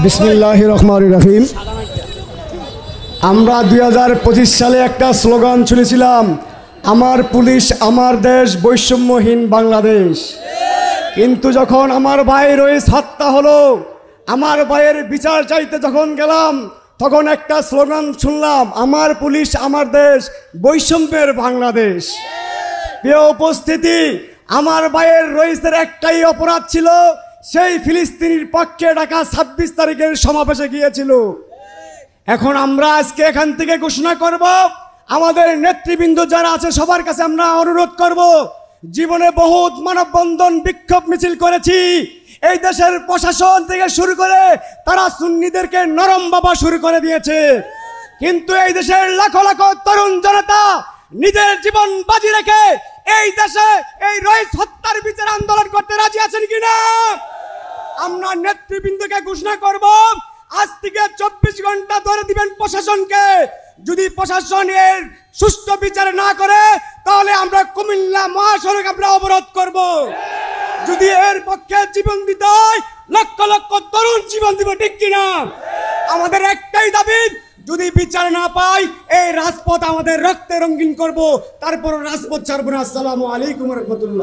বিসমিল্লাহির রহমানির রহিম। আমরা 2025 সালে একটা স্লোগান শুনেছিলাম, আমার পুলিশ আমার দেশ, বৈষম্যহীন বাংলাদেশ। কিন্তু যখন আমার ভাইয়ের রইস হত্যা হলো, আমার ভাইয়ের বিচার চাইতে যখন গেলাম, তখন একটা স্লোগান শুনলাম, আমার পুলিশ আমার দেশ, বৈষম্যের বাংলাদেশ। প্রিয় উপস্থিতি, আমার ভাইয়ের রইসের একটাই অপরাধ ছিল, সেই ফিলিস্তিনির পক্ষে ঢাকা 26 তারিখের সমাবেশে গিয়েছিল। এখন আমরা আজকে এখান থেকে ঘোষণা করব, আমাদের নেতৃবৃন্দ যারা আছে সবার কাছে আমরা অনুরোধ করব, জীবনে বহুত মানববন্ধন বিক্ষোভ মিছিল করেছি, এই দেশের প্রশাসন থেকে শুরু করে তারা সুন্নিদেরকে নরম বাবা শুরু করে দিয়েছে। কিন্তু এই দেশের লাখো লাখো তরুণ জনতা নিজের জীবন বাজি রেখে এই দেশে এই রইস হত্যার বিচার আন্দোলন করতে রাজি আছেন কিনা? আমরা নেতৃবৃন্দকে ঘোষণা করব, আজ থেকে 24 ঘন্টা ধরে দিবেন প্রশাসনকে। যদি প্রশাসন এর সুষ্ঠু বিচার না করে, তাহলে আমরা কুমিল্লা মহাসড়ক আমরা অবরোধ করব। যদি এর পক্ষে জীবন দিতে হয়, লক্ষ লক্ষ তরুণ জীবন দিব, ঠিক কিনা? আমাদের একটাই দাবি, যদি বিচার না পাই এই রাজপথ আমাদের রক্তে রঙিন করব, তারপর রাজপথ ছাড়ব না। আসসালামু আলাইকুম ওয়া রাহমাতুল্লাহ।